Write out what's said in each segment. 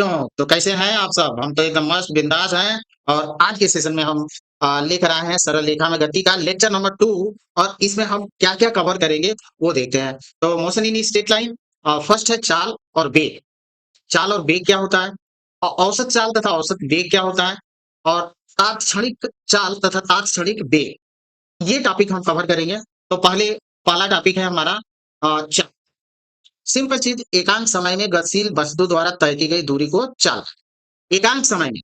बच्चों, तो कैसे हैं आप सब? हम तो एकदम मस्त बिंदास हैं और आज के सेशन में हम लेकर आए हैं सरल रेखा में गति का लेक्चर नंबर 2 और इसमें हम क्या-क्या कवर करेंगे वो देखते हैं। तो motion in straight line first है चाल और वेग। चाल और वेग क्या होता है? औसत चाल तथा औसत वेग क्या होता है? और तात्क्षणिक चाल तथा तात्क्षणिक वेग, ये टॉपिक हम कवर करेंगे। तो पहला टॉपिक है हमारा चा सिंपल चीज़ एकांक समय में गतिशील वस्तु द्वारा तय की गई दूरी को चाल। एकांक समय में,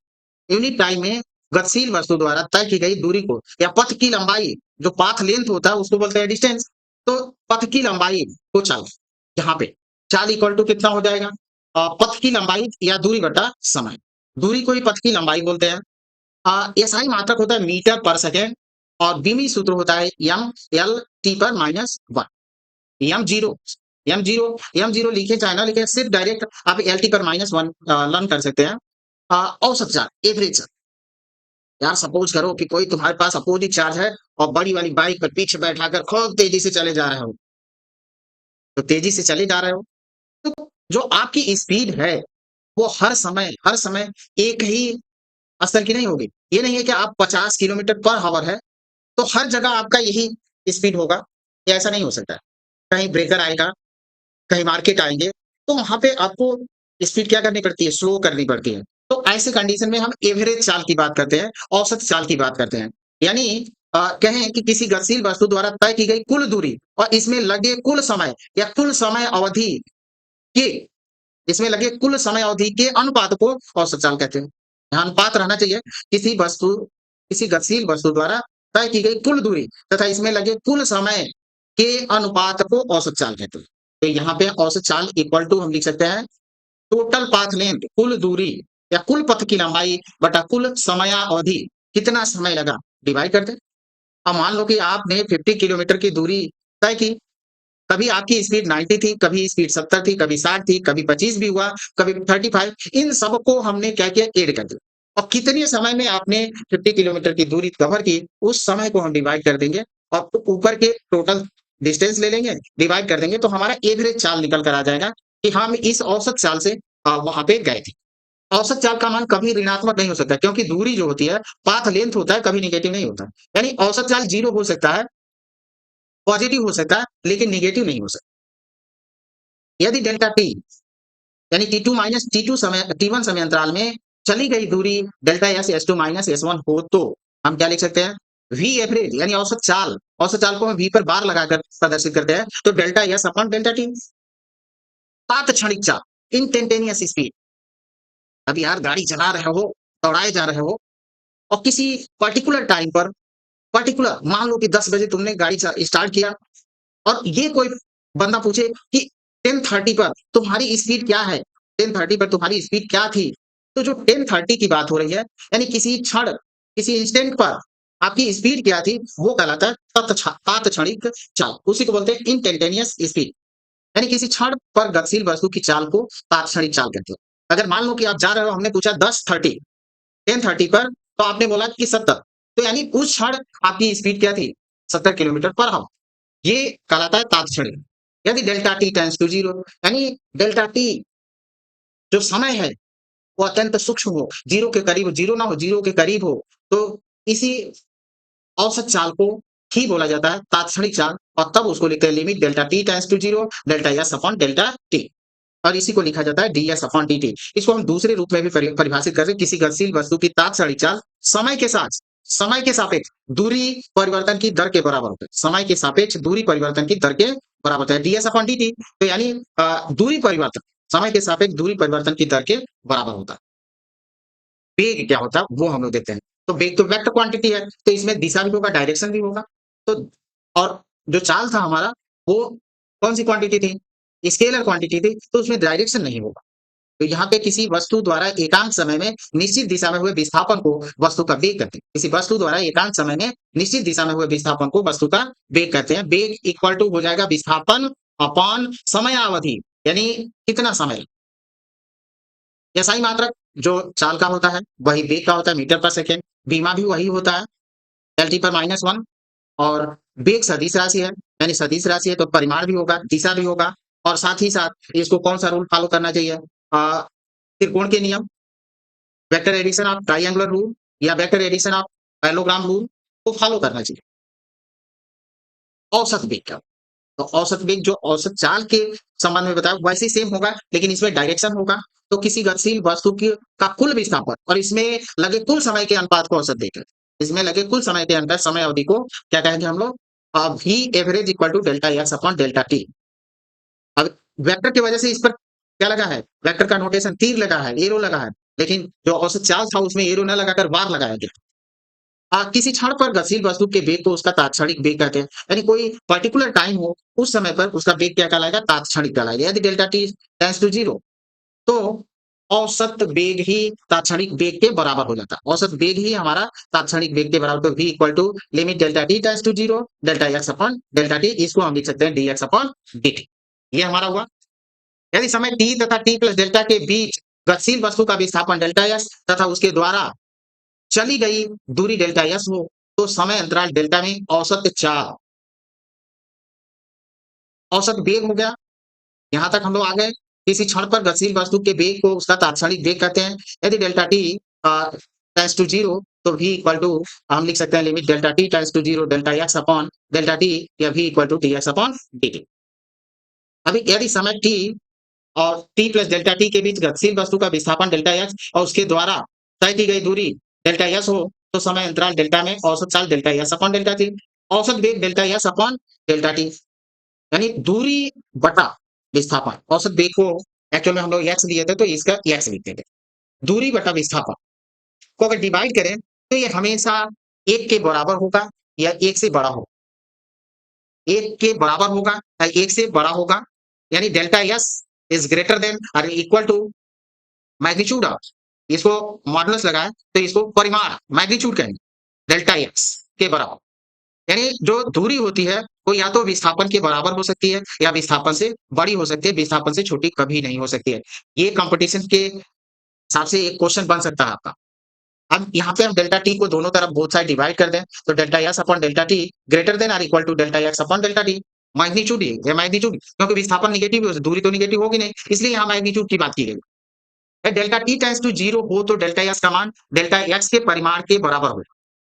यूनिट टाइम में गतिशील वस्तु द्वारा तय की गई दूरी को या पथ की लंबाई, जो पाथ लेंथ होता है उसको बोलते हैं डिस्टेंस। तो पथ की लंबाई को चाल, यहाँ पे चाल इक्वल टू कितना हो जाएगा? पथ की लंबाई या दूरी बटा समय। दूरी को ही पथ की लंबाई बोलते हैं। एसआई मात्रक होता है मीटर पर सेकेंड और बीमी सूत्र होता है एम एल टी पर minus one. M zero M zero लिखे चाहे ना लिखे, सिर्फ डायरेक्ट आप एल टी पर माइनस वन लर्न कर सकते हैं। औसत चार्ज, एवरेज चार्ज। यार सपोज करो कि कोई तुम्हारे पास अपोजिट चार्ज है और बड़ी वाली बाइक पर पीछे बैठाकर खूब तेजी से चले जा रहे हो, तो तेजी से चले जा रहे हो, तो जो आपकी स्पीड है वो हर समय एक ही स्तर की नहीं होगी। ये नहीं है कि आप 50 किलोमीटर पर हावर है तो हर जगह आपका यही स्पीड होगा, ये ऐसा नहीं हो सकता है। कहीं ब्रेकर आएगा, कहीं मार्केट आएँगे, तो वहाँ पे आपको स्पीड क्या करनी पड़ती है, स्लो करनी पड़ती है। तो ऐसे कंडीशन में हम एवरेज चाल की बात करते हैं, औसत चाल की बात करते हैं। यानी कहें कि किसी गतिशील वस्तु द्वारा तय की गई कुल दूरी और इसमें लगे कुल समय या कुल समय अवधि के इसमें लगे कुल समय अवधि के अनुपात को औसत चाल कहते हैं। यहाँ अनुपात रहना चाहिए, किसी गतिशील वस्तु द्वारा तय की गई कुल दूरी तथा इसमें लगे कुल समय के अनुपात को औसत चाल कहते हैं। तो यहाँ पे औसत चाल इक्वल टू हम लिख सकते हैं टोटल पाथ लेंथ, कुल दूरी या कुल पथ की लंबाई बटा कुल समयावधि, कितना समय लगा, डिवाइड कर दें। अब मान लो कि आपने 50 किलोमीटर की दूरी तय की, कभी आपकी स्पीड 90 थी, कभी स्पीड 70 थी, कभी 60 थी, कभी 25 भी हुआ, कभी 35। इन सबको हमने क्या किया, ऐड कर दिया और कितने समय में आपने 50 किलोमीटर की दूरी कवर की, उस समय को हम डिवाइड कर देंगे और ऊपर के टोटल डिस्टेंस ले लेंगे, डिवाइड कर देंगे, तो हमारा एवरेज चाल निकल कर आ जाएगा कि हम इस औसत चाल से वहां पे गए थे। औसत चाल का मान कभी ऋणात्मक नहीं हो सकता क्योंकि दूरी जो होती है, पाथ लेंथ होता है, कभी नेगेटिव नहीं होता। यानी औसत चाल जीरो हो सकता है, पॉजिटिव हो सकता है, लेकिन नेगेटिव नहीं हो सकता। यदि डेल्टा टी यानी T two minus T two समय टी वन समय अंतराल में चली गई दूरी delta S two minus S one हो तो हम क्या लिख सकते हैं, वी एवरेज यानी औसत चाल को हम वी पर बार लगाकर प्रदर्शित करते हैं, तो delta S upon delta T. तात्क्षणिक चाल, इंस्टेंटेनियस स्पीड। अब यार गाड़ी चला रहे हो, दौड़ाए जा रहे हो और किसी पर्टिकुलर टाइम पर मान लो कि 10 बजे तुमने गाड़ी स्टार्ट किया और ये कोई बंदा पूछे कि 10:30 पर तुम्हारी स्पीड क्या है? 10:30 पर तुम्हारी स्पीड क्या थी? तो जो 10:30 की बात हो रही है, यानी किसी क्षण, किसी इंस्टेंट पर आपकी स्पीड क्या थी, वो कहलाता है तात्क्षणिक चाल। उसी को बोलते हैं इंस्टेंटेनियस स्पीड। यानी किसी क्षण पर गतिशील वस्तु की चाल को तात्क्षणिक चाल कहते हैं। अगर मान लो कि आप जा रहे हो, हमने पूछा 10:30 पर, तो आपने बोला कि 70, तो यानी उस क्षण आपकी स्पीड क्या थी? 70 किलोमीटर पर हावर। ये कहलाता है तात्क्षणिक। यदि डेल्टा टी टेंड्स टू 0 यानी डेल्टा टी जो समय है वो अत्यंत सूक्ष्म हो, 0 के करीब, 0 ना हो, 0 के करीब हो, तो इसी औसत चाल को ही बोला जाता है तात्क्षणिक चाल और तब उसको लिखते हैं limit delta T tends to 0 delta S upon delta T और इसी को लिखा जाता है ds अपॉन dt। इसको हम दूसरे रूप में भी परिभाषित करते हैं, किसी गतिशील वस्तु की तात्क्षणिक चाल समय के सापेक्ष दूरी परिवर्तन की दर के बराबर होता है। समय के सापेक्ष दूरी परिवर्तन की दर के बराबर होता है ds अपॉन dt। तो यानी दूरी परिवर्तन समय के सापेक्ष दूरी परिवर्तन की दर के बराबर होता है। वेग क्या होता है वो हम लोग देखते हैं। तो वेग तो वेक्टर क्वांटिटी है, तो इसमें दिशा भी होगा, डायरेक्शन भी होगा। तो और जो चाल था हमारा वो कौन सी क्वांटिटी थी? स्केलर क्वांटिटी थी, तो उसमें डायरेक्शन नहीं होगा। तो यहाँ पे किसी वस्तु द्वारा एकांक समय में निश्चित दिशा में हुए विस्थापन को वस्तु का वेग कहते हैं। किसी वस्तु द्वारा एकांक समय में निश्चित दिशा में हुए विस्थापन को वस्तु का वेग कहते हैं। वेग इक्वल टू हो जाएगा विस्थापन अपॉन समयावधि, यानी कितना समय। एसआई मात्रक जो चाल का होता है वही वेग का होता है मीटर पर सेकेंड। बीमा भी वही होता है एल टी पर माइनस वन और वेग सदिश राशि है, यानी सदिश राशि है तो परिमाण भी होगा, दिशा भी होगा और साथ ही साथ इसको कौन सा रूल फॉलो करना चाहिए, त्रिकोण के नियम, vector addition of triangular rule या vector addition of parallelogram rule को फॉलो करना चाहिए। औसत वेग का, तो औसत वेग जो औसत चाल के संबंध में बताया वैसे ही सेम होगा, लेकिन इसमें डायरेक्शन होगा। तो किसी गतिशील वस्तु की का कुल विस्थापन और इसमें लगे कुल समय के अनुपात को औसत देकर, इसमें लगे कुल समय के अंदर समय अवधि को क्या कहेंगे हम लोग, V average equal to delta x upon delta T. अब वेक्टर की वजह से इस पर क्या लगा है, वेक्टर का नोटेशन तीर लगा है, एरो लगा है, लेकिन जो औसत चाल था उसमें एरो न लगाकर बार लगाया गया। किसी क्षण पर गतिशील वस्तु के वेग को उसका तात्क्षणिक वेग कहते हैं। यानी कोई पर्टिकुलर टाइम हो, उस समय पर उसका वेग क्या कहलाएगा, तात्क्षणिक कहलाएगा। यदि डेल्टा टी टेंड्स टू 0 तो औसत वेग ही तात्क्षणिक वेग के बराबर हो जाता है। औसत वेग ही हमारा तात्क्षणिक वेग के बराबर, तो v equal to limit delta T tends to 0 delta x upon delta T, इसको हम लिख सकते हैं dx अपॉन dt। ये हमारा हुआ। यदि समय t तथा t प्लस डेल्टा के बीच गतिशील वस्तु का विस्थापन डेल्टा s तथा उसके द्वारा चली गई दूरी डेल्टा एस हो, तो समय अंतराल डेल्टा में औसत चाल, औसत वेग हो गया। यहां तक हम लोग आ गए। किसी क्षण पर गतिशील वस्तु के वेग को उसका तात्क्षणिक वेग कहते हैं। यदि डेल्टा टी टेंड्स टू 0 तो v इक्वल टू हम लिख सकते हैं limit delta T tends to 0 delta x upon delta T या v equal to dx upon dt। अभी यदि समय t और t प्लस डेल्टा टी के बीच गतिशील वस्तु का विस्थापन डेल्टा एक्स और उसके द्वारा तय की गई दूरी डेल्टा एस हो, तो समय अंतराल डेल्टा में औसत चाल delta S upon delta T, औसत वेग delta S upon delta T. यानी दूरी बटा विस्थापन, औसत वेग को एक्चुअल में हम लोग एक्स लिए थे तो इसका एक्स लिखते थे। दूरी बटा विस्थापन को अगर डिवाइड करें तो ये हमेशा एक के बराबर होगा या एक से बड़ा होगा, एक के बराबर होगा या एक से बड़ा होगा। यानी delta S is greater than और इक्वल टू मैग्नीट्यूड ऑफ, इसको मॉडुलस लगाए तो इसको परिमाण मैग्नीट्यूड कहेंगे, डेल्टा एक्स के बराबर। यानी जो दूरी होती है वो या तो विस्थापन के बराबर हो सकती है या विस्थापन से बड़ी हो सकती है, विस्थापन से छोटी कभी नहीं हो सकती है। ये कंपटीशन के हिसाब से एक क्वेश्चन बन सकता है आपका। अब यहाँ पे हम डेल्टा टी को दोनों तरफ बोथ साइड डिवाइड कर दें तो delta S upon delta T greater than और equal to delta x upon delta T. Magnitude ये मैग्नीट्यूड, क्योंकि विस्थापन निगेटिव है, दूरी तो निगेटिव होगी नहीं, इसलिए यहाँ मैग्नीट्यूड की बात की गई। डेल्टा टी टेंड्स टू 0 हो तो डेल्टा एक्स का मान डेल्टा एक्स के परिमाण के बराबर हो।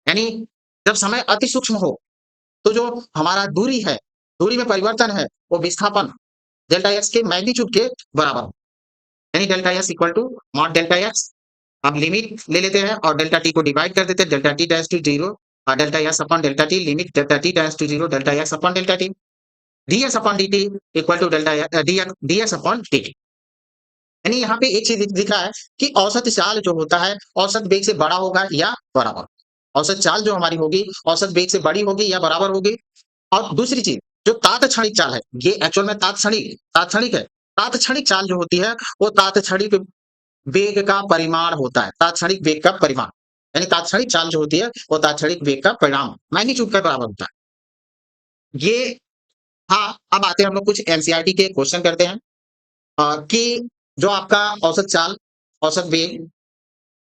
यानी जब समय अति सूक्ष्म हो तो जो हमारा दूरी है, दूरी में परिवर्तन है, वो विस्थापन डेल्टा एक्स के मैग्नीट्यूड के बराबर हो। यानी delta S equal to mod delta x. अब लिमिट ले लेते हैं और डेल्टा टी को डिवाइड कर देते हैं, डेल्टा टी टेंड्स टू 0 और delta S upon delta T limit delta T tends to 0 delta x upon delta T, dx upon dt equal to delta dx upon dt। यानी यहाँ पे एक चीज दिखा है कि औसत चाल जो होता है औसत वेग से बड़ा होगा या बराबर। औसत चाल जो हमारी होगी औसत वेग से बड़ी होगी या बराबर होगी। और दूसरी चीज जो तात्क्षणिक चाल है, ये एक्चुअल में तात्क्षणिक तात्क्षणिक है। तात्क्षणिक चाल जो होती है वो तात्क्षणिक वेग का परिमाण होता है, तात्क्षणिक वेग का परिमाण। यानी तात्क्षणिक चाल जो होती है वो तात्क्षणिक वेग का परिणाम मैग्नीट्यूड के बराबर होता है। ये हाँ, अब आते हैं हम लोग कुछ एनसीईआरटी के क्वेश्चन करते हैं कि जो आपका औसत चाल, औसत वेग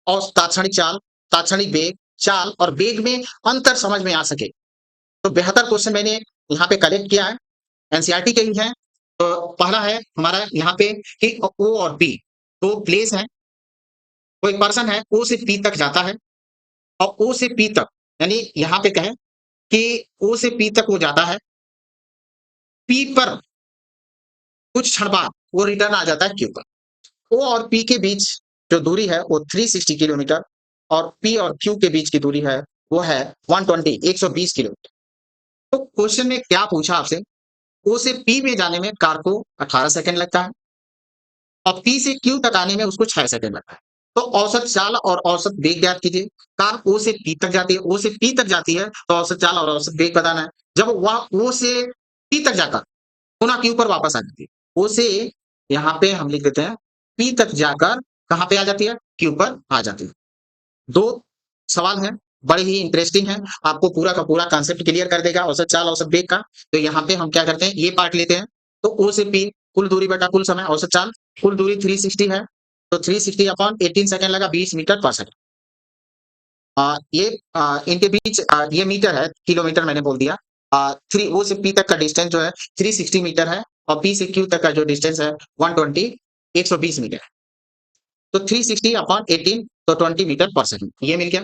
और तात्क्षणिक चाल, तात्क्षणिक वेग, चाल और वेग में अंतर समझ में आ सके। तो बेहतर क्वेश्चन मैंने यहाँ पे कलेक्ट किया है, एनसीईआरटी के ही है। तो पहला है हमारा यहाँ पे कि ओ और पी दो प्लेस है, कोई पर्सन है ओ से पी तक जाता है और ओ से पी तक, यानी यहाँ पे कहें कि ओ से पी तक वो जाता है, पी पर कुछ क्षण बाद वो रिटर्न आ जाता है क्यू पर। ओ और पी के बीच जो दूरी है वो 360 किलोमीटर और पी और क्यू के बीच की दूरी है वो है 120 किलोमीटर। तो क्वेश्चन में क्या पूछा आपसे, ओ से पी में जाने में कार को 18 सेकंड लगता है और पी से क्यू तक आने में उसको 6 सेकंड लगता है। तो औसत चाल और औसत वेग ज्ञात कीजिए। कार ओ से पी तक जाती है, ओ से पी तक जाती है तो औसत चाल और औसत वेग बताना है। जब वह ओ से पी तक जाकर पुनः क्यू पर वापस आ जाती है, ओ से यहाँ पे हम लिख देते हैं पी तक जाकर कहाँ पे आ जाती है, क्यू पर आ जाती है। दो सवाल हैं, बड़े ही इंटरेस्टिंग हैं, आपको पूरा का पूरा कॉन्सेप्ट क्लियर कर देगा औसत चाल औसत वेग का। तो यहाँ पे हम क्या करते हैं, ये पार्ट लेते हैं। तो ओ से पी कुल दूरी बटा कुल समय औसत चाल, कुल दूरी 360 है तो 360 अपॉन 18 सेकंड लगा 20 मीटर पर सेकंड। ये इनके बीच ये मीटर है, किलोमीटर मैंने बोल दिया। थ्री ओ से पी तक का डिस्टेंस जो है 360 मीटर है और पी से क्यू तक का जो डिस्टेंस है 120 120 मीटर है। तो 360 अपॉन 18 तो 20 मीटर पर सेकंड ये मिल गया।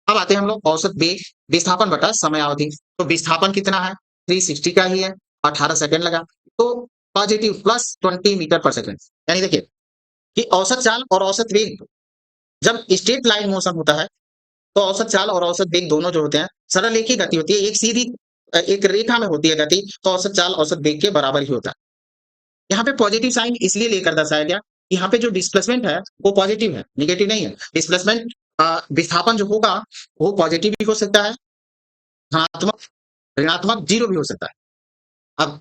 अब आते हैं हम लोग औसत वेग विस्थापन बटा समय अवधि। तो विस्थापन कितना है? 360 का ही है, 18 सेकंड लगा। तो positive plus 20 metre per second. यानी देखिए कि औसत चाल और औसत वेग जब स्ट्रेट लाइन मोशन होता है, तो औसत चाल और औसत वेग दोनों जो होते हैं, सरल एक ही गति होती है, एक सीधी एक रेखा में होती है गति, तो औसत चाल औसत वेग के बराबर ही होता है। यहाँ पे पॉजिटिव साइन इसलिए लेकर दर्शाया गया, यहाँ पे जो डिस्प्लेसमेंट है वो पॉजिटिव है, नेगेटिव नहीं है। डिस्प्लेसमेंट विस्थापन जो होगा वो पॉजिटिव भी हो सकता है, धनात्मक, ऋणात्मक, जीरो भी हो सकता है। अब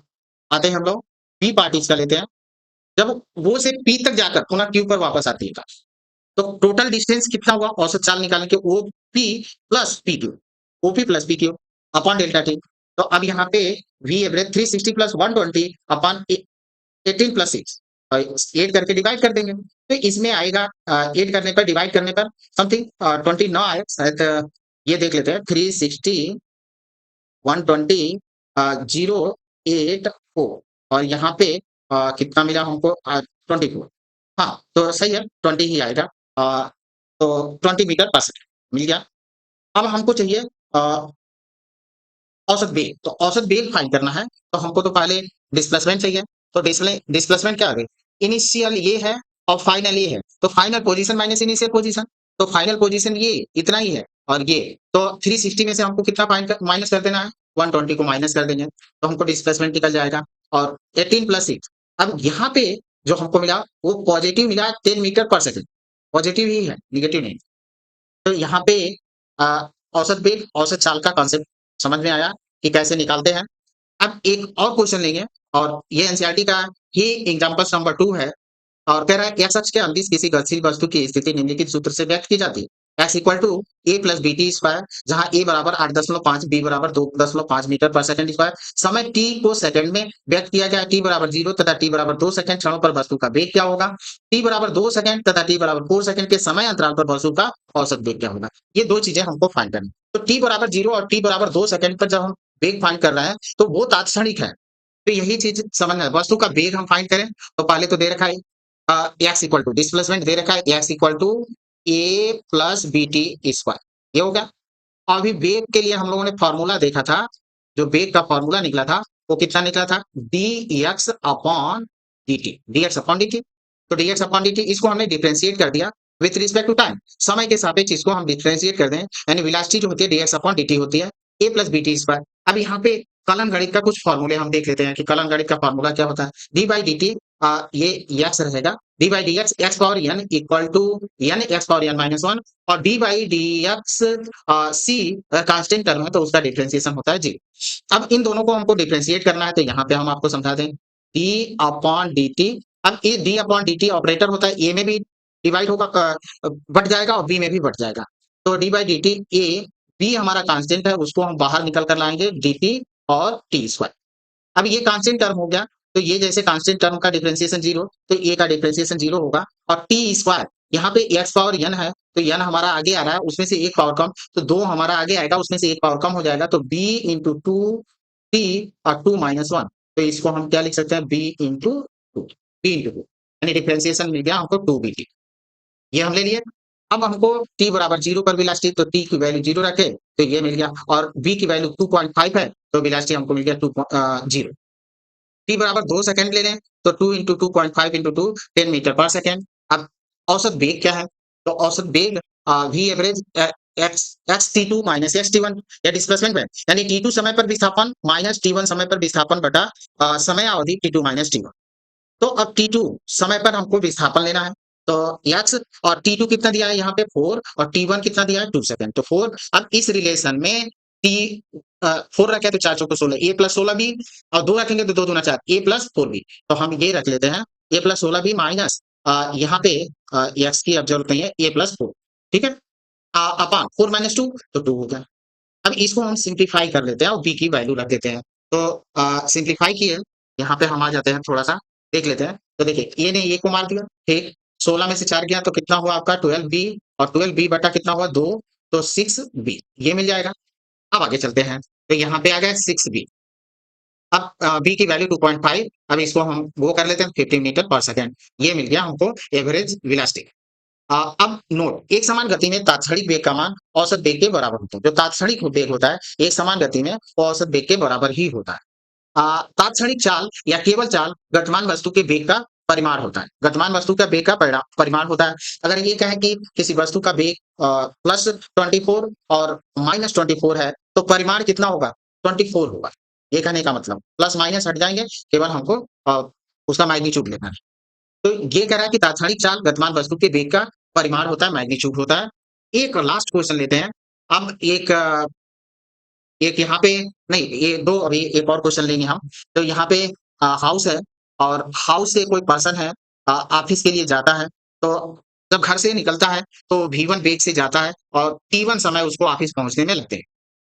आते हैं हम लोग पी पार्टिकल का लेते हैं। जब वो से पी तक जाकर पुनः क्यू पर वापस आती है, तो टोटल डिस्टेंस कितना हुआ औसत चाल निकालने के? OP plus P Q, OP plus P Q upon delta T. तो अब यहाँ पे V average 360 plus 120 upon 18 plus 6 और 8 करके डिवाइड कर देंगे, तो इसमें आएगा 8 करने पर डिवाइड करने पर समथिंग 20 ना आए शायद, ये देख लेते हैं 360 120 084 और यहाँ पे कितना मिला हमको 24। हाँ तो सही है 20 ही आएगा। अ, तो 20 मीटर पर सेकंड मिल गया। अब हमको चाहिए अ, औसत वेग। तो औसत वेग फाइंड करना है, तो हमको तो पहले डिस्प्लेसमेंट चाहिए। तो डिस्प्लेसमेंट क्या आ गई? इनिशियल ये है और फाइनल ये है, तो final position minus initial position. तो फाइनल पोजीशन ये इतना ही है और ये, तो 360 में से हमको कितना माइनस कर देना है? 120 को माइनस कर देंगे, तो हमको डिस्प्लेसमेंट निकल जाएगा। और 18 प्लस 6, अब यहाँ पे जो हमको मिला वो पॉजिटिव मिला 10 मीटर पर सेकंड, पॉजिटिव ही है, नेगेटिव नहीं। तो यहाँ पे अ, औसत वेग, औसत चाल का कॉन्सेप्ट समझ में आया कि कैसे निकालते हैं। अब एक और क्वेश्चन लेंगे और ये एनसीईआरटी का ही एग्जांपल नंबर 2 है और कह रहा है एक्स अक्ष के अंदिश किसी गतिशील वस्तु की स्थिति निम्नलिखित सूत्र से व्यक्त की जाती है। X equal to A plus B T square, जहां ए बराबर 8.5, बी बराबर 2.5 मीटर पर सेकंड स्क्वायर। समय टी को सेकंड में व्यक्त किया गया, टी बराबर 0 तथा टी बराबर 2 सेकंड क्षणों पर वस्तु का वेग क्या होगा? टी बराबर 2 सेकंड तथा टी बराबर 4 सेकंड के समय अंतराल पर वस्तु का औसत वेग क्या होगा? ये दो चीजें हमको फाइंड करनी। तो टी बराबर 0 और टी बराबर 2 सेकंड पर जब हम वेग फाइंड कर रहे हैं तो वो तात्क्षणिक है। तो यही चीज समझना है, वस्तु का वेग हम फाइंड करें तो पहले तो दे रखा है एक्स इक्वल टू डिस्प्लेसमेंट दे रखा है x equal to A plus B T square, ये हो गया। अभी वेग के लिए हम लोगों ने फॉर्मूला देखा था, जो वेग का फॉर्मूला निकला था वो कितना निकला था? D X upon D T, D X upon D T. तो D X upon D T इसको हमने डिफरेंशिएट कर दिया विथ रिस्पेक्ट टू टाइम, समय के सापेक्ष इसको हम डिफरेंशिएट कर दें, यानी वेलोसिटी जो होती है D X upon D T होती है ए प्लस बी टी स्क्वायर। अब यहाँ पे कलन गणित का कुछ फॉर्मूले हम देख लेते हैं कि कलन गणित का फॉर्मूला क्या होता है। डी बाई डी टी ये एक्स रहेगा, D by D X X power N equal to N X power N minus one, और D by D X C constant term है तो उसका डिफरेंशिएशन होता है जी। अब इन दोनों को हमको डिफरेंशिएट करना है, तो यहाँ पे हम आपको समझा दें डी अपॉन डी टी। अब ये D upon D T operator होता है, ए में भी डिवाइड होगा, बढ़ जाएगा और बी में भी बढ़ जाएगा। तो D by D T A, B हमारा कांस्टेंट है उसको हम बाहर निकल कर लाएंगे डी टी और टी स्क्वायर। अब ये कांस्टेंट टर्म हो गया, तो ये जैसे कांस्टेंट टर्म का डिफरेंशिएशन 0, तो ए का डिफरेंशिएशन 0 होगा। और टी स्क्वायर यहाँ पे एक्स पावर एन है, तो एन हमारा आगे आ रहा है उसमें से एक पावर कम, तो 2 हमारा आगे आएगा उसमें से एक पावर कम हो जाएगा, तो बी इंटू टू टी और 2 माइनस वन। तो इसको हम क्या लिख सकते हैं? B into two, B into two, यानी डिफरेंशिएशन मिल गया हमको 2 बी टी, ये हम ले लिए। अब हमको t बराबर 0 पर वेलोसिटी, तो t की वैल्यू 0 रखे तो ये मिल गया, और v की वैल्यू 2.5 है तो वेलोसिटी हमको मिल गया 0। t बराबर 2 सेकंड ले लें तो 2 into 2.5 into 2 10 metre per second. अब औसत वेग क्या है? तो औसत वेग v average x x T two minus x T one, या डिस्प्लेसमेंट है, यानी टी टू समय पर विस्थापन माइनस टी वन समय पर विस्थापन बटा समय अवधि T two minus T one. तो अब T2 समय पर हमको विस्थापन लेना है, तो x और T2 कितना दिया है यहाँ पे 4 और T1 कितना दिया है 2 सेकंड, तो 4। अब इस रिलेशन में T 4 रखे तो 4 चौको 16, a प्लस 16 भी, और 2 रखेंगे तो 2 दूना 4, a प्लस 4 भी। तो हम ये रख लेते हैं a प्लस 16 भी माइनस यहाँ पे x की अब जरूरत नहीं है, a प्लस 4, ठीक है, अपॉन 4 माइनस 2 तो 2 हो गया। अब इसको हम सिंप्लीफाई कर लेते हैं और b की वैल्यू रख देते हैं। तो सिंप्लीफाई किए, यहाँ पे हम आ जाते हैं, थोड़ा सा देख लेते हैं। तो देखिए ये ने ये को मार दिया, ठीक, 16 में से 4 गया तो कितना हुआ आपका 12 बी, और 12 बी बटा कितना हुआ 2, तो 6 बी, ये मिल जाएगा। अब आगे चलते हैं, तो यहाँ पे आ गया 6 बी। अब बी की वैल्यू 2.5, अब इसको हम वो कर लेते हैं 15 मीटर पर सेकंड, ये मिल गया हमको एवरेज वेलोसिटी। अब नोट एक समान गति में तात्क्षणिक वेग का मान औसत वेग के बराबर होता है। जो तात्क्षणिक वेग होता है, एक समान गति में वो औसत वेग के बराबर ही होता है। तात्क्षणिक चाल या केवल चाल गतिमान वस्तु के वेग का परिमाण होता है। गतिमान वस्तु का वेग का परिमाण होता है। अगर ये कहें कि किसी वस्तु का वेग +24 और -24 है, तो परिमाण कितना होगा? 24 होगा। ये कहने का मतलब प्लस माइनस हट जाएँगे, केवल हमको उसका मैग्नीट्यूड लेना है। तो ये कह रहा है कि तात्क्षणिक चाल गतिमान वस्तु के वेग का परिमाण होता है, मैग्नीट्यूड होता है। एक लास्ट क्वेश्चन लेते हैं। अब एक यहाँ पे नहीं, ये 2 अभी एक और क्वेश्चन लेंगे हम। तो यहाँ पे हाउस है और हाउस से कोई पर्सन है ऑफिस के लिए जाता है। तो जब घर से निकलता है तो V1 वेग से जाता है और T1 समय उसको ऑफिस पहुँचने में लगते हैं।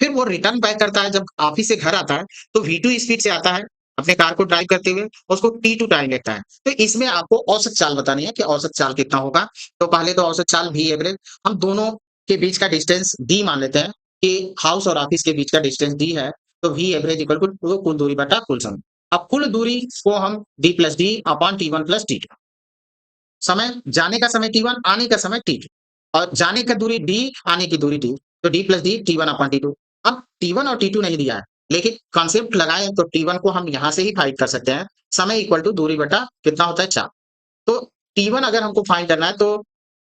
फिर वो रिटर्न बैक करता है, जब ऑफिस से घर आता है तो V2 स्पीड से आता है, अपने कार को ड्राइव करते हुए, उसको T2 टाइम लगता है। तो इसमें आपको औसत चाल बतानी है कि औसत चाल कितना होगा। तो पहले तो औसत चाल V एवरेज हम दोनों के बीच का डिस्टेंस D मान लेते हैं कि हाउस और ऑफिस के बीच का डिस्टेंस D है, तो V एवरेज इक्वल टू कुल दूरी बटा कुल समय। अब कुल दूरी को हम D plus D upon T1 plus T2, समय जाने का समय T1, आने का समय T2 और जाने का दूरी D, आने की दूरी T, तो D plus D T1 upon T2। अब T1 और T2 नहीं दिया है, लेकिन कॉन्सेप्ट लगाएँ तो T1 को हम यहाँ से ही फाइंड कर सकते हैं। समय इक्वल टू दूरी बटा कितना होता है 4। तो T1 अगर हमको फाइंड करना है तो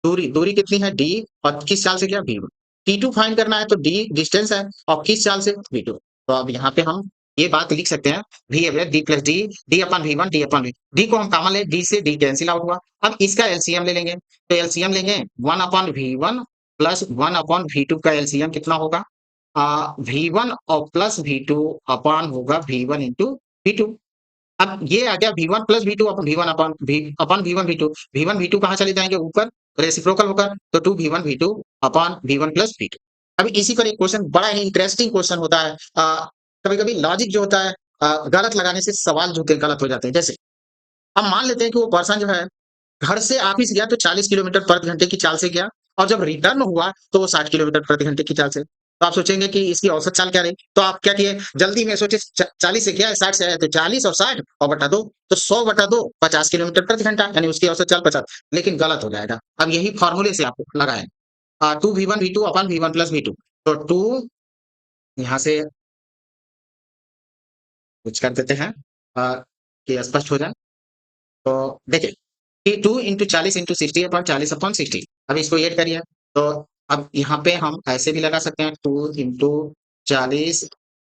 दूरी दूरी कितनी है D और किस चाल से गया V1। T2 फाइंड करना है तो D डिस्टेंस है और किस चाल से V2। तो अब यहाँ पे हम ये बात लिख सकते हैं V average D plus D D upon V1 D upon V। D को हम कॉमन ले, D से D कैंसिल आउट हुआ। अब इसका एलसीएम ले लेंगे, तो एलसीएम लेंगे 1 upon V1 plus 1 upon V2 का एलसीएम कितना होगा? V1 और प्लस V2 अपॉन होगा V1 इंटू V2। अब ये आ गया V1 प्लस V2 अपन V1 अपन V1 V2। V1 V2 कहाँ चले जाएँगे ऊपर रेसिप्रोकल होकर, तो 2 V1 V2 upon V1 plus V2। अभी इसी पर एक क्वेश्चन बड़ा ही इंटरेस्टिंग क्वेश्चन होता है। कभी-कभी लॉजिक जो होता है गलत लगाने से सवाल जो होते हैं गलत हो जाते हैं। जैसे अब मान लेते हैं कि वो पर्सन जो है घर से ऑफिस गया तो 40 किलोमीटर प्रति घंटे की चाल से गया और जब रिटर्न हुआ तो वो 60 किलोमीटर प्रति घंटे की चाल से। तो आप सोचेंगे कि इसकी औसत चाल क्या रही? तो आप क्या किए जल्दी में सोचे 40 से गया है 60 से आया, तो 40 और 60 और बटा 2, तो 100 बटा 2 50 किलोमीटर प्रति घंटा, यानी उसकी औसत चाल 50। लेकिन गलत हो जाएगा। अब यही फॉर्मूले से आप लगाएं 2v1 v2 अपन v1 प्लस v2। तो 2 यहाँ से कुछ कर देते हैं कि स्पष्ट हो जाए। तो देखिए कि 2 इंटू 40 इंटू 60 अपॉन 40 अपॉन 60। अब इसको ऐड करिए, तो अब यहाँ पे हम ऐसे भी लगा सकते हैं 2 इंटू 40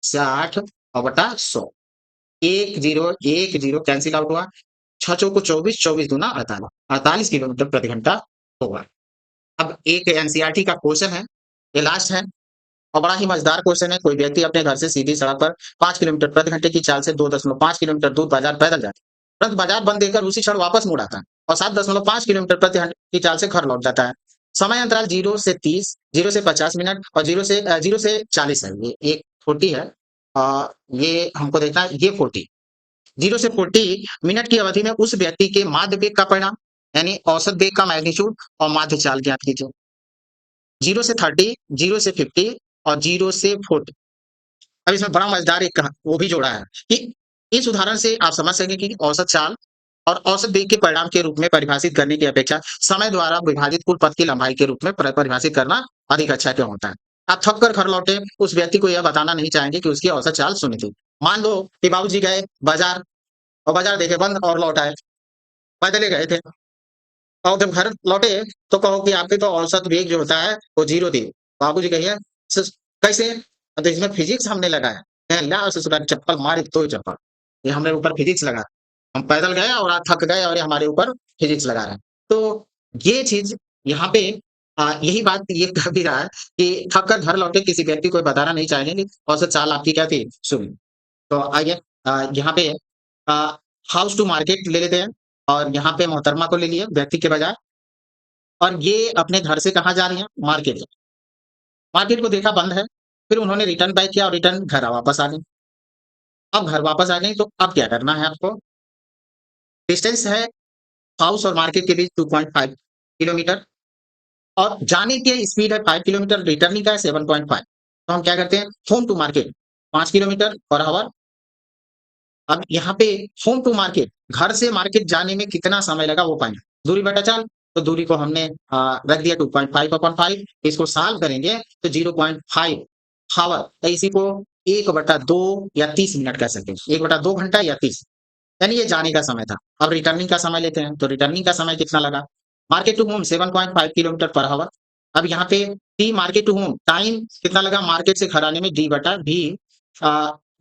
60 और बटा 100। 1 0 कैंसिल आउट हुआ। 6 चौको 24, 24 दूना 48, 48 किलोमीटर प्रति घंटा होगा। अब एक एनसीईआरटी का क्वेश्चन है, ये लास्ट है और बड़ा ही मजेदार क्वेश्चन है। कोई व्यक्ति अपने घर से सीधी सड़क पर 5 किलोमीटर प्रति घंटे की चाल से 2.5 किलोमीटर दूर बाजार पैदल जाता है। तुरंत बाजार बंद देकर उसी क्षण वापस मुड़ आता है और 7.5 किलोमीटर प्रति घंटे की चाल से घर लौट जाता है। समय अंतराल 0 से 30, 0 से 50 मिनट और 0 से 40 है। ये एक 40 है। ये हमको देखना है, ये 40, 0 से 40 मिनट की अवधि में उस व्यक्ति के माध्य वेग का परिणाम, यानी औसत वेग का मैग्नीट्यूड और माध्य चाल ज्ञात कीजिए। 0 से 30, 0 से 50 और 0 से 40। अब इसमें बड़ा मजेदार एक वो भी जोड़ा है कि इस उदाहरण से आप समझ सकें कि औसत चाल और औसत वेग के परिणाम के रूप में परिभाषित करने की अपेक्षा समय द्वारा विभाजित कुल पथ की लंबाई के रूप में परिभाषित करना अधिक अच्छा क्यों होता है। आप थक कर घर लौटे उस व्यक्ति को यह बताना नहीं चाहेंगे कि उसकी औसत चाल शून्य थी। मान लो कि बाबूजी गए बाजार और बाजार देखे बंद और लौट आए, पैदल ही गए थे और जब घर लौटे तो कहो कि आपके तो औसत वेग जो होता है वो 0 थी। बाबूजी कहिए कैसे? तो इसमें फिजिक्स हमने लगाया। ला ससुरा चप्पल मारी तो चप्पल। ये हमने ऊपर फिजिक्स लगा। हम पैदल गए और आज थक गए और ये हमारे ऊपर फिजिक्स लगा रहे हैं। तो ये चीज़ यहाँ पे यही बात ये कह भी रहा है कि थक कर घर लौटे किसी व्यक्ति को बताना नहीं चाहेंगे कि औसत चाल आपकी क्या थी? 0। तो आइए यहाँ पे अ, हाउस टू मार्केट ले लेते हैं और यहाँ पे मोहतरमा को ले लिए व्यक्ति के बजाय और ये अपने घर से कहाँ जा रही हैं? मार्केट। मार्केट को देखा बंद है, फिर उन्होंने रिटर्न बैक किया और रिटर्न घर वापस आ गई। अब घर वापस आ गई तो अब क्या करना है आपको? डिस्टेंस है हाउस और मार्केट के बीच 2.5 किलोमीटर और जाने की स्पीड है 5 किलोमीटर, रिटर्निंग का है 7.5। तो हम क्या करते हैं? Home to market 5 kilometre per hour. अब यहाँ पे होम टू मार्केट, घर से मार्केट जाने में कितना समय लगा वो पाएंगे। दूरी बटा चाल, तो दूरी को हमने रख दिया 2.5 अपॉन 5। इसको सॉल्व करेंगे तो 0.5 हावर, तो इसी को 1/2 या 30 मिनट कह सकते हैं। 1/2 घंटा या 30, यानी ये जाने का समय था। अब रिटर्निंग का समय लेते हैं, तो रिटर्निंग का समय कितना लगा? मार्केट टू होम 7.5 किलोमीटर पर हावर। अब यहाँ पे T market to home time कितना लगा मार्केट से घर आने में, डी बटा भी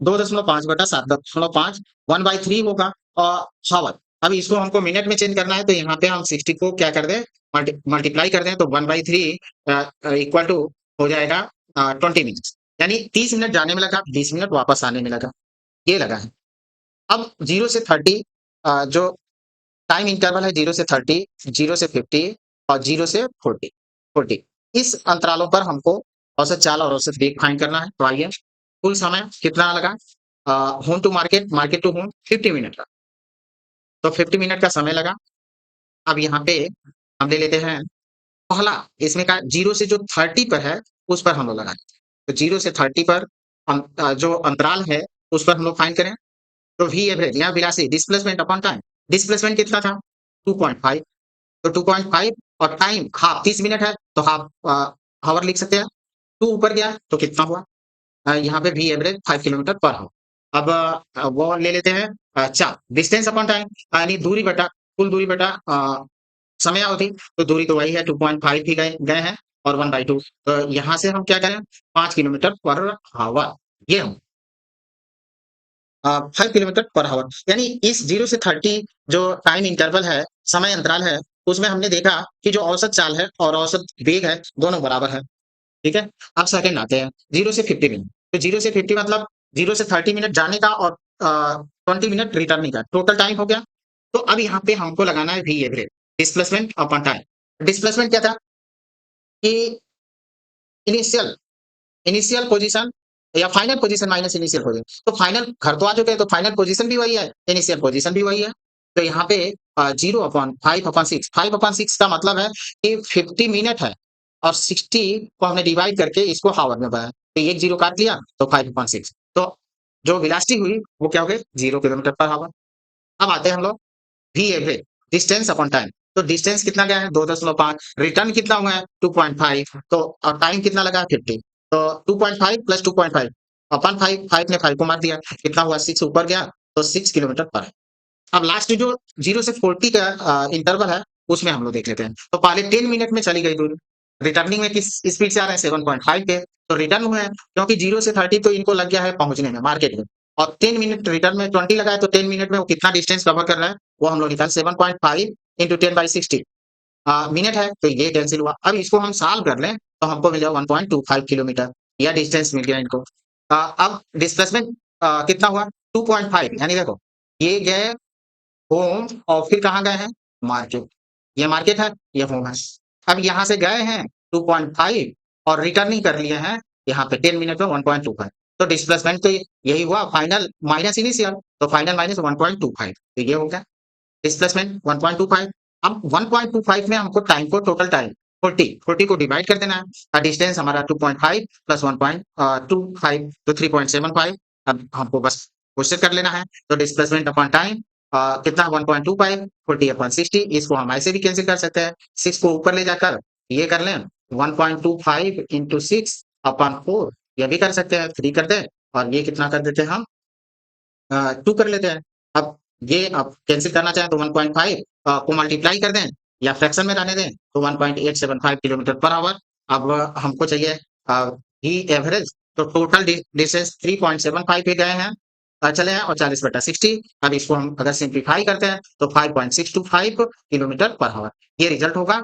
2.5 बटा 7.5 1/3 होगा और हावर। अब इसको हमको मिनट में चेंज करना है, तो यहाँ पे हम 60 को क्या कर दें, मल्टीप्लाई कर दें, तो 1/3 इक्वल टू हो जाएगा 20 मिनट, यानी 30 मिनट जाने में लगा, 20 मिनट वापस आने में लगा, ये लगा है। अब 0 से 30 जो टाइम इंटरवल है, 0 से 30, 0 से 50 और 0 से 40, इस अंतरालों पर हमको औसत चाल और औसत वेग फाइंड करना है। तो आइए, कुल समय कितना लगा home to market, market to home 50 minute का, तो 50 मिनट का समय लगा। अब यहाँ पे हम ले लेते हैं पहला, इसमें का 0 से जो 30 पर है उस पर हम लोग लगाएंगे। तो 0 से 30 पर हम जो अंतराल है उस पर हम लोग फाइंड करें, तो वी एवरेज यहाँ velocity displacement upon time, displacement कितना था 2.5, तो 2.5 और टाइम हाफ 30 मिनट है, तो हाफ हावर लिख सकते हैं। 2 ऊपर गया तो कितना हुआ, यहाँ पे वी एवरेज 5 किलोमीटर पर हावर। अब वो ले लेते हैं 4 डिस्टेंस अपॉन टाइम, यानी दूरी बटा कुल दूरी बटा समय अवधि, तो दूरी तो वही है 2.5 ही गए गए हैं और 1/2, तो यहाँ से हम क्या करें 5 किलोमीटर पर हावर, ये हम 5 किलोमीटर पर हावर, यानी इस 0 से 30 जो टाइम इंटरवल है, समय अंतराल है, उसमें हमने देखा कि जो औसत चाल है और औसत वेग है, दोनों बराबर है। ठीक है? अब सेकंड आते हैं 0 से 50 मिनट। तो 0 से 50 मतलब 0 से 30 मिनट जाने का और 20 मिनट रिटर्निंग का टोटल टाइम हो गया। तो अब यहाँ पे हमको लगाना है V average displacement upon time. Displacement क्या था कि इनिशियल इनिशियल पोजीशन या final position minus initial position, तो फाइनल घर तो आ चुके हैं, तो फाइनल पोजीशन भी वही है, इनिशियल पोजीशन भी वही है। तो यहाँ पे 0/5/6, 5/6 का मतलब है कि 50 मिनट है और 60 को हमने डिवाइड करके इसको हावर में बनाया, तो एक जीरो काट लिया तो 5/6, तो जो वेलोसिटी हुई वो क्या हो गई 0 किलोमीटर पर हावर। अब आते हैं हम लोग V average distance upon time, तो डिस्टेंस कितना गया है 2.5, रिटर्न कितना हुआ है 2.5, तो और टाइम कितना लगा 50, तो 2.5 प्लस 2.5 अपन 5 5 ने 5 को मार दिया, कितना हुआ 6 ऊपर गया, तो 6 किलोमीटर पर। अब लास्ट जो 0 से 40 का इंटरवल है उसमें हम लोग देख लेते हैं। तो पहले 10 मिनट में चली गई दूरी, रिटर्निंग में किस स्पीड से आ रहे हैं 7.5 पे, तो रिटर्न हुए हैं क्योंकि 0 से 30 तो इनको लग गया है पहुंचने में मार्केट में, और 10 मिनट रिटर्न में 20 लगा है, तो 10 मिनट में वो कितना डिस्टेंस कवर कर रहा है वो हम लोग निकाल 7.5 इंटू 10/60 मिनट है, तो ये कैंसिल हुआ। अब इसको हम सॉल्व कर लें तो हमको मिल जाएगा 1.25 किलोमीटर, या डिस्टेंस मिल गया इनको। अब डिस्प्लेसमेंट कितना हुआ 2.5, यानी देखो ये गए होम और फिर कहाँ गए हैं मार्केट, ये मार्केट है ये होम है। अब यहाँ से गए हैं 2.5 और रिटर्निंग कर लिए हैं यहाँ पे 10 मिनट में 1.25, तो डिस्प्लेसमेंट तो यही हुआ फाइनल माइनस इनिशियल, तो फाइनल माइनस 1.25, तो ये हो गया डिस्प्लेसमेंट 1.25। अब 1.25 में हमको टाइम को टोटल टाइम 40 को डिवाइड कर देना है, डिस्टेंस हमारा 2.5 प्लस 1.25 तो 3.75। अब हमको बस क्वेश्चन कर लेना है, तो डिस्प्लेसमेंट अपॉन टाइम कितना 1.25 40/60, इसको हम ऐसे भी कैंसिल कर सकते हैं, 6 को ऊपर ले जाकर ये कर लें 1.25 इंटू 6 अपॉन 4, ये भी कर सकते हैं, 3 कर दें और ये कितना कर देते हैं हम 2 कर लेते हैं। अब ये आप कैंसिल करना चाहें तो 1.5 को मल्टीप्लाई कर दें या फ्रैक्शन में रहने दें, तो 1.875 किलोमीटर पर आवर। अब हमको चाहिए वी एवरेज, तो टोटल डिस्टेंस 3.75 पे गए हैं, चले हैं और 40/60। अब इसको हम अगर सिंप्लीफाई करते हैं तो 5.625 किलोमीटर पर आवर, ये रिजल्ट होगा